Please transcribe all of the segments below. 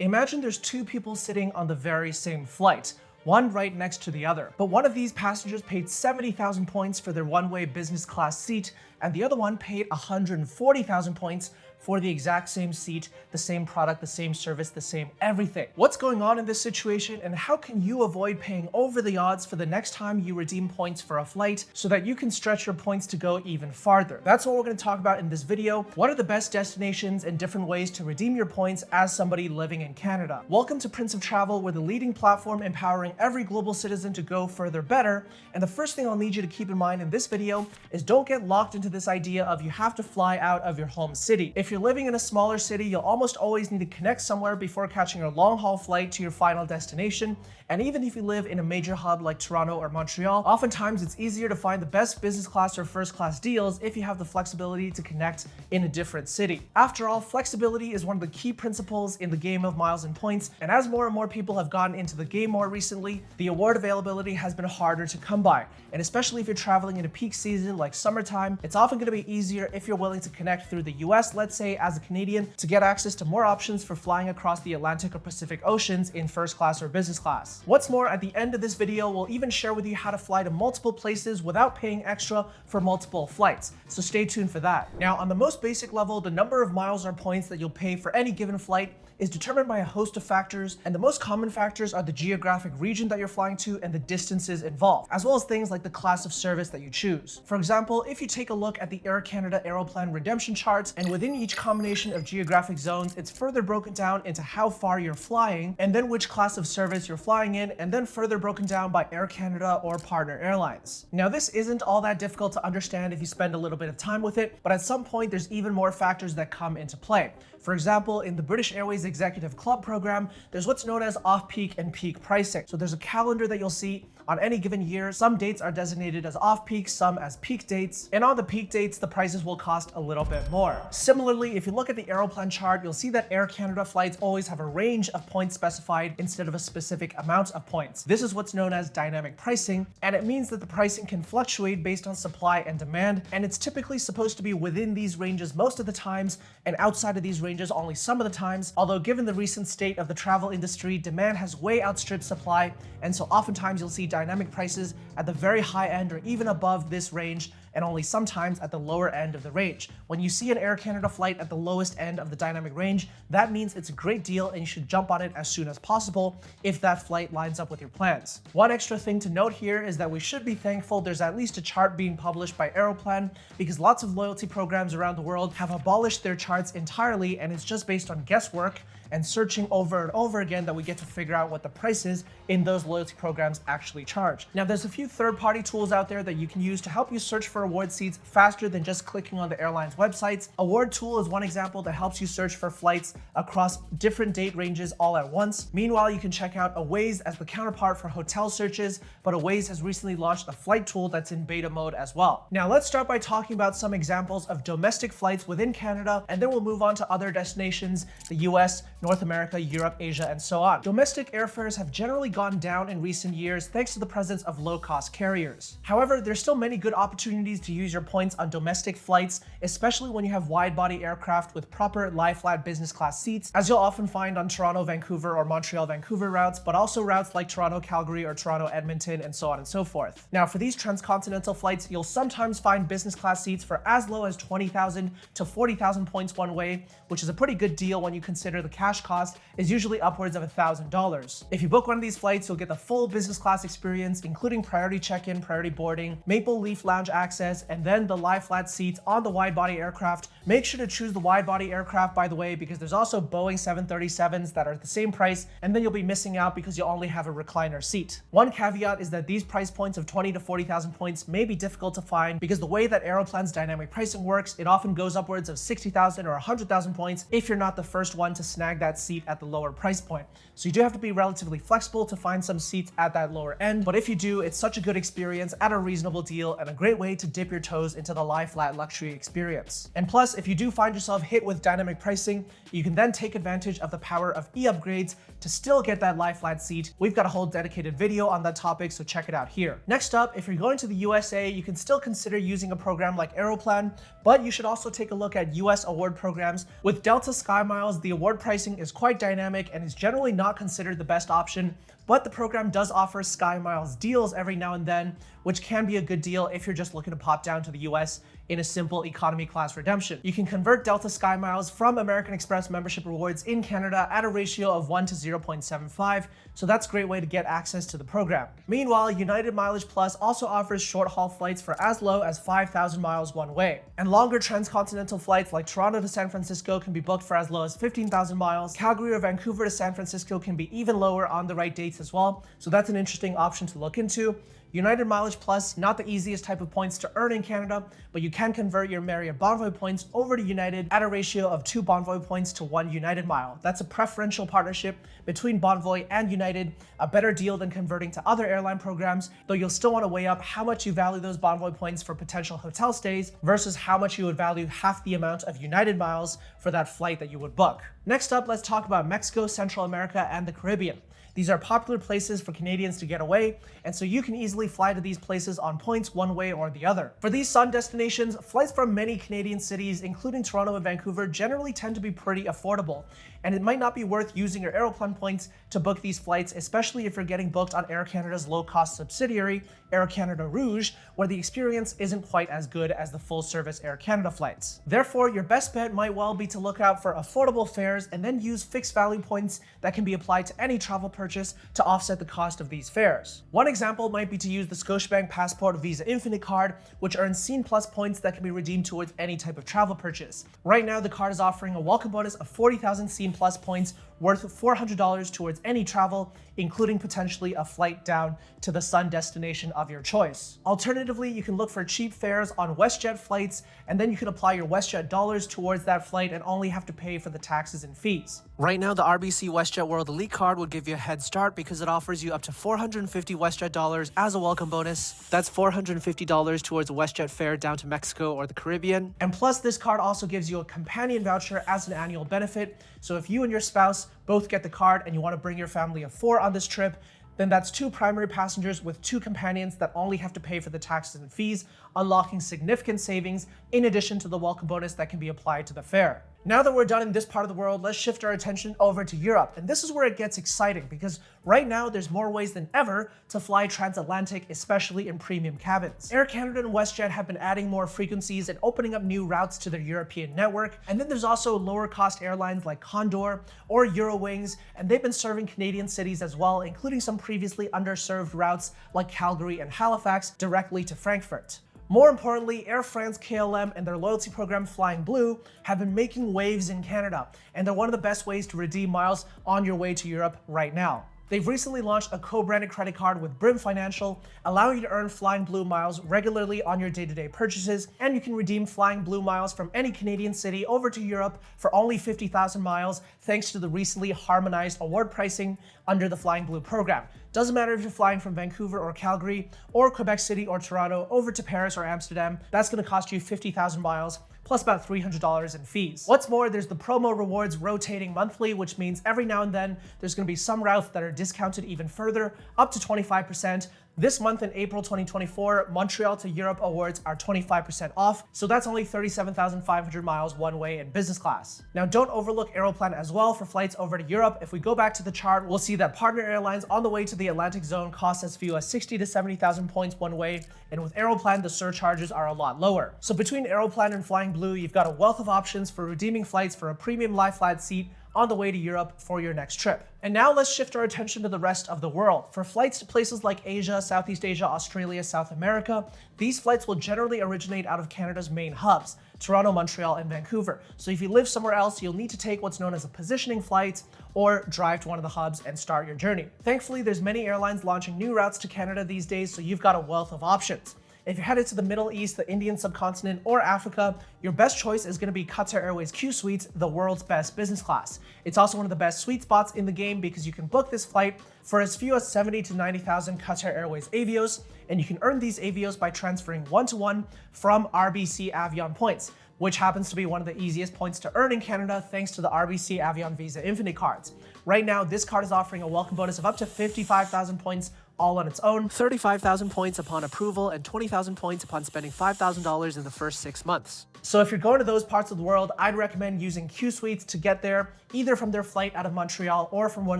Imagine there's two people sitting on the very same flight, one right next to the other. But one of these passengers paid 70,000 points for their one-way business class seat, and the other one paid 140,000 points for the exact same seat, the same product, the same service, the same everything. What's going on in this situation, and how can you avoid paying over the odds for the next time you redeem points for a flight so that you can stretch your points to go even farther? That's what we're going to talk about in this video. What are the best destinations and different ways to redeem your points as somebody living in Canada? Welcome to Prince of Travel, we're the leading platform empowering every global citizen to go further better. And the first thing I'll need you to keep in mind in this video is don't get locked into this idea of you have to fly out of your home city. If you're living in a smaller city, you'll almost always need to connect somewhere before catching a long-haul flight to your final destination. And even if you live in a major hub like Toronto or Montreal, oftentimes it's easier to find the best business class or first class deals if you have the flexibility to connect in a different city. After all, flexibility is one of the key principles in the game of miles and points, and as more and more people have gotten into the game more recently, the award availability has been harder to come by. And especially if you're traveling in a peak season like summertime, it's often going to be easier if you're willing to connect through the US, let's say as a Canadian, to get access to more options for flying across the Atlantic or Pacific Oceans in first class or business class. What's more, at the end of this video, we'll even share with you how to fly to multiple places without paying extra for multiple flights. So stay tuned for that. Now, on the most basic level, the number of miles or points that you'll pay for any given flight is determined by a host of factors, and the most common factors are the geographic region that you're flying to and the distances involved, as well as things like the class of service that you choose. For example, if you take a look at the Air Canada Aeroplan redemption charts, and within each combination of geographic zones, it's further broken down into how far you're flying, and then which class of service you're flying in, and then further broken down by Air Canada or partner airlines. Now, this isn't all that difficult to understand if you spend a little bit of time with it, but at some point, there's even more factors that come into play. For example, in the British Airways Executive Club program, there's what's known as off-peak and peak pricing. So there's a calendar that you'll see on any given year. Some dates are designated as off-peak, some as peak dates. And on the peak dates, the prices will cost a little bit more. Similarly, if you look at the Aeroplan chart, you'll see that Air Canada flights always have a range of points specified instead of a specific amount of points. This is what's known as dynamic pricing, and it means that the pricing can fluctuate based on supply and demand, and it's typically supposed to be within these ranges most of the times, and outside of these ranges only some of the times, although given the recent state of the travel industry, demand has way outstripped supply, and so oftentimes you'll see dynamic prices at the very high end or even above this range, and only sometimes at the lower end of the range. When you see an Air Canada flight at the lowest end of the dynamic range, that means it's a great deal and you should jump on it as soon as possible if that flight lines up with your plans. One extra thing to note here is that we should be thankful there's at least a chart being published by Aeroplan, because lots of loyalty programs around the world have abolished their charts entirely, and it's just based on guesswork and searching over and over again that we get to figure out what the prices in those loyalty programs actually charge. Now, there's a few third-party tools out there that you can use to help you search for award seats faster than just clicking on the airline's websites. Award Tool is one example that helps you search for flights across different date ranges all at once. Meanwhile, you can check out Awaze as the counterpart for hotel searches, but Awaze has recently launched a flight tool that's in beta mode as well. Now, let's start by talking about some examples of domestic flights within Canada, and then we'll move on to other destinations, the US, North America, Europe, Asia, and so on. Domestic airfares have generally gone down in recent years thanks to the presence of low-cost carriers. However, there's still many good opportunities to use your points on domestic flights, especially when you have wide-body aircraft with proper lie-flat business class seats, as you'll often find on Toronto, Vancouver, or Montreal, Vancouver routes, but also routes like Toronto, Calgary, or Toronto, Edmonton, and so on and so forth. Now, for these transcontinental flights, you'll sometimes find business class seats for as low as 20,000 to 40,000 points one way, which is a pretty good deal when you consider the cash cost is usually upwards of $1,000. If you book one of these flights, you'll get the full business class experience, including priority check-in, priority boarding, Maple Leaf Lounge access, and then the lie-flat seats on the wide-body aircraft. Make sure to choose the wide-body aircraft, by the way, because there's also Boeing 737s that are the same price, and then you'll be missing out because you'll only have a recliner seat. One caveat is that these price points of 20 to 40,000 points may be difficult to find because the way that Aeroplan's dynamic pricing works, it often goes upwards of 60,000 or 100,000 points if you're not the first one to snag that seat at the lower price point. So you do have to be relatively flexible to find some seats at that lower end, but if you do, it's such a good experience at a reasonable deal and a great way to dip your toes into the lie-flat luxury experience. And plus, if you do find yourself hit with dynamic pricing, you can then take advantage of the power of e-upgrades to still get that lie-flat seat. We've got a whole dedicated video on that topic, so check it out here. Next up, if you're going to the USA, you can still consider using a program like Aeroplan, but you should also take a look at US award programs. With Delta SkyMiles, the award pricing pricing is quite dynamic and is generally not considered the best option, but the program does offer Sky Miles deals every now and then, which can be a good deal if you're just looking to pop down to the US in a simple economy class redemption. You can convert Delta Sky Miles from American Express membership rewards in Canada at a ratio of 1 to 0.75, so that's a great way to get access to the program. Meanwhile, United Mileage Plus also offers short-haul flights for as low as 5,000 miles one way, and longer transcontinental flights like Toronto to San Francisco can be booked for as low as 15,000 miles. Calgary or Vancouver to San Francisco can be even lower on the right dates as well, so that's an interesting option to look into. United Mileage Plus, not the easiest type of points to earn in Canada, but you can convert your Marriott Bonvoy points over to United at a ratio of 2 Bonvoy points to 1 United Mile. That's a preferential partnership between Bonvoy and United, a better deal than converting to other airline programs, though you'll still want to weigh up how much you value those Bonvoy points for potential hotel stays versus how much you would value half the amount of United miles for that flight that you would book. Next up, let's talk about Mexico, Central America, and the Caribbean. These are popular places for Canadians to get away, and so you can easily fly to these places on points one way or the other. For these sun destinations, flights from many Canadian cities, including Toronto and Vancouver, generally tend to be pretty affordable, and it might not be worth using your Aeroplan points to book these flights, especially if you're getting booked on Air Canada's low-cost subsidiary, Air Canada Rouge, where the experience isn't quite as good as the full-service Air Canada flights. Therefore, your best bet might well be to look out for affordable fares and then use fixed value points that can be applied to any travel purchase to offset the cost of these fares. One example might be to use the Scotiabank Passport Visa Infinite card, which earns Scene Plus points that can be redeemed towards any type of travel purchase. Right now, the card is offering a welcome bonus of 40,000 Scene Plus points worth $400 towards any travel, including potentially a flight down to the sun destination of your choice. Alternatively, you can look for cheap fares on WestJet flights, and then you can apply your WestJet dollars towards that flight and only have to pay for the taxes and fees. Right now, the RBC WestJet World Elite card would give you a head start because it offers you up to 450 WestJet dollars as a welcome bonus. That's $450 towards a WestJet fare down to Mexico or the Caribbean. And plus, this card also gives you a companion voucher as an annual benefit. So if you and your spouse both get the card and you want to bring your family of 4 on this trip, then that's 2 primary passengers with 2 companions that only have to pay for the taxes and fees, unlocking significant savings in addition to the welcome bonus that can be applied to the fare. Now that we're done in this part of the world, let's shift our attention over to Europe. And this is where it gets exciting because right now there's more ways than ever to fly transatlantic, especially in premium cabins. Air Canada and WestJet have been adding more frequencies and opening up new routes to their European network. And then there's also lower cost airlines like Condor or Eurowings, and they've been serving Canadian cities as well, including some previously underserved routes like Calgary and Halifax directly to Frankfurt. More importantly, Air France, KLM, and their loyalty program Flying Blue have been making waves in Canada, and they're one of the best ways to redeem miles on your way to Europe right now. They've recently launched a co-branded credit card with Brim Financial, allowing you to earn Flying Blue miles regularly on your day-to-day purchases, and you can redeem Flying Blue miles from any Canadian city over to Europe for only 50,000 miles, thanks to the recently harmonized award pricing under the Flying Blue program. Doesn't matter if you're flying from Vancouver or Calgary, or Quebec City or Toronto over to Paris or Amsterdam, that's going to cost you 50,000 miles, plus about $300 in fees. What's more, there's the promo rewards rotating monthly, which means every now and then there's going to be some routes that are discounted even further, up to 25%. This month in April 2024, Montreal to Europe awards are 25% off, so that's only 37,500 miles one way in business class. Now, don't overlook Aeroplan as well for flights over to Europe. If we go back to the chart, we'll see that partner airlines on the way to the Atlantic zone cost as few as 60 to 70,000 points one way, and with Aeroplan, the surcharges are a lot lower. So between Aeroplan and Flying Blue, you've got a wealth of options for redeeming flights for a premium lie-flat seat on the way to Europe for your next trip. And now let's shift our attention to the rest of the world. For flights to places like Asia, Southeast Asia, Australia, South America, these flights will generally originate out of Canada's main hubs, Toronto, Montreal, and Vancouver. So if you live somewhere else, you'll need to take what's known as a positioning flight or drive to one of the hubs and start your journey. Thankfully, there's many airlines launching new routes to Canada these days, so you've got a wealth of options. If you're headed to the Middle East, the Indian subcontinent, or Africa, your best choice is going to be Qatar Airways Q Suites, the world's best business class. It's also one of the best sweet spots in the game because you can book this flight for as few as 70 to 90,000 Qatar Airways Avios, and you can earn these Avios by transferring one-to-one from RBC Avion points, which happens to be one of the easiest points to earn in Canada thanks to the RBC Avion Visa Infinite cards. Right now, this card is offering a welcome bonus of up to 55,000 points all on its own, 35,000 points upon approval, and 20,000 points upon spending $5,000 in the first 6 months. So if you're going to those parts of the world, I'd recommend using Q Suites to get there, either from their flight out of Montreal or from one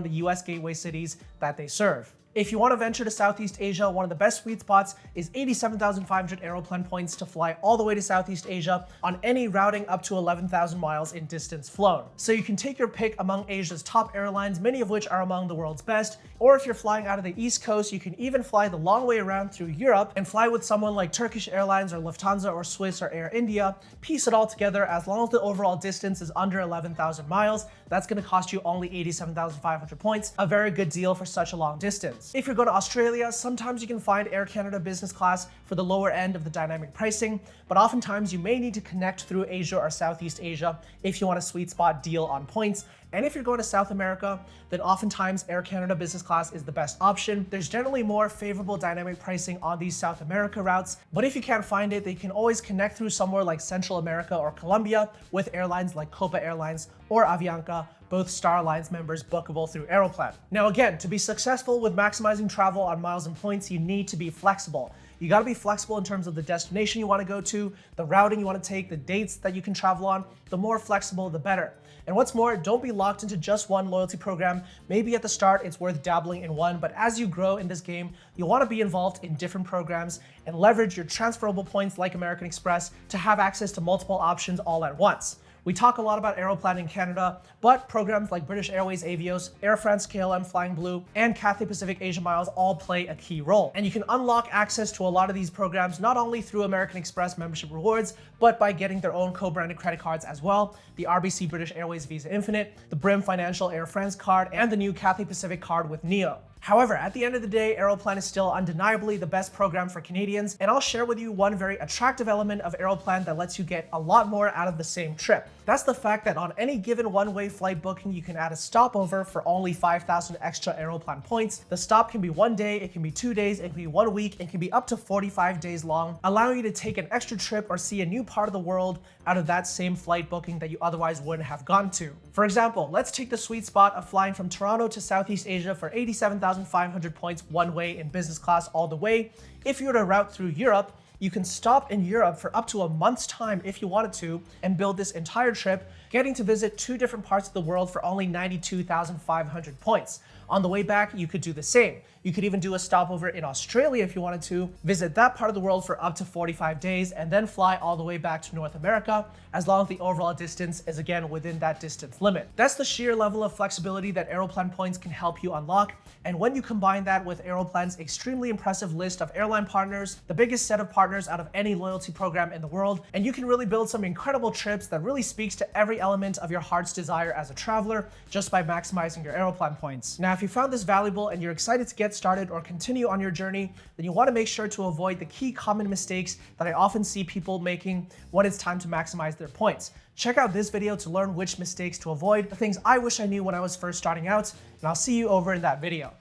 of the US gateway cities that they serve. If you want to venture to Southeast Asia, one of the best sweet spots is 87,500 Aeroplan points to fly all the way to Southeast Asia on any routing up to 11,000 miles in distance flown. So you can take your pick among Asia's top airlines, many of which are among the world's best, or if you're flying out of the East Coast, you can even fly the long way around through Europe and fly with someone like Turkish Airlines or Lufthansa or Swiss or Air India. Piece it all together, as long as the overall distance is under 11,000 miles, that's going to cost you only 87,500 points, a very good deal for such a long distance. If you're going to Australia, sometimes you can find Air Canada business class for the lower end of the dynamic pricing, but oftentimes you may need to connect through Asia or Southeast Asia if you want a sweet spot deal on points. And if you're going to South America, then oftentimes Air Canada business class is the best option. There's generally more favorable dynamic pricing on these South America routes, but if you can't find it, then you can always connect through somewhere like Central America or Colombia with airlines like Copa Airlines or Avianca, both Star Alliance members bookable through Aeroplan. Now again, to be successful with maximizing travel on miles and points, you need to be flexible. You gotta be flexible in terms of the destination you wanna go to, the routing you wanna take, the dates that you can travel on. The more flexible, the better. And what's more, don't be locked into just one loyalty program. Maybe at the start, it's worth dabbling in one, but as you grow in this game, you'll wanna be involved in different programs and leverage your transferable points like American Express to have access to multiple options all at once. We talk a lot about Aeroplan in Canada, but programs like British Airways Avios, Air France KLM Flying Blue, and Cathay Pacific Asia Miles all play a key role. And you can unlock access to a lot of these programs not only through American Express membership rewards, but by getting their own co-branded credit cards as well. The RBC British Airways Visa Infinite, the Brim Financial Air France card, and the new Cathay Pacific card with Neo. However, at the end of the day, Aeroplan is still undeniably the best program for Canadians, and I'll share with you one very attractive element of Aeroplan that lets you get a lot more out of the same trip. That's the fact that on any given one-way flight booking, you can add a stopover for only 5,000 extra Aeroplan points. The stop can be 1 day, it can be 2 days, it can be 1 week, it can be up to 45 days long, allowing you to take an extra trip or see a new part of the world out of that same flight booking that you otherwise wouldn't have gone to. For example, let's take the sweet spot of flying from Toronto to Southeast Asia for 87,500 points one way in business class all the way. If you were to route through Europe, you can stop in Europe for up to a month's time if you wanted to and build this entire trip, getting to visit 2 different parts of the world for only 92,500 points. On the way back, you could do the same. You could even do a stopover in Australia if you wanted to, visit that part of the world for up to 45 days, and then fly all the way back to North America, as long as the overall distance is again within that distance limit. That's the sheer level of flexibility that Aeroplan points can help you unlock. And when you combine that with Aeroplan's extremely impressive list of airline partners, the biggest set of partners out of any loyalty program in the world, and you can really build some incredible trips that really speaks to every element of your heart's desire as a traveler just by maximizing your Aeroplan points. Now, if you found this valuable and you're excited to get started or continue on your journey, then you want to make sure to avoid the key common mistakes that I often see people making when it's time to maximize their points. Check out this video to learn which mistakes to avoid, the things I wish I knew when I was first starting out, and I'll see you over in that video.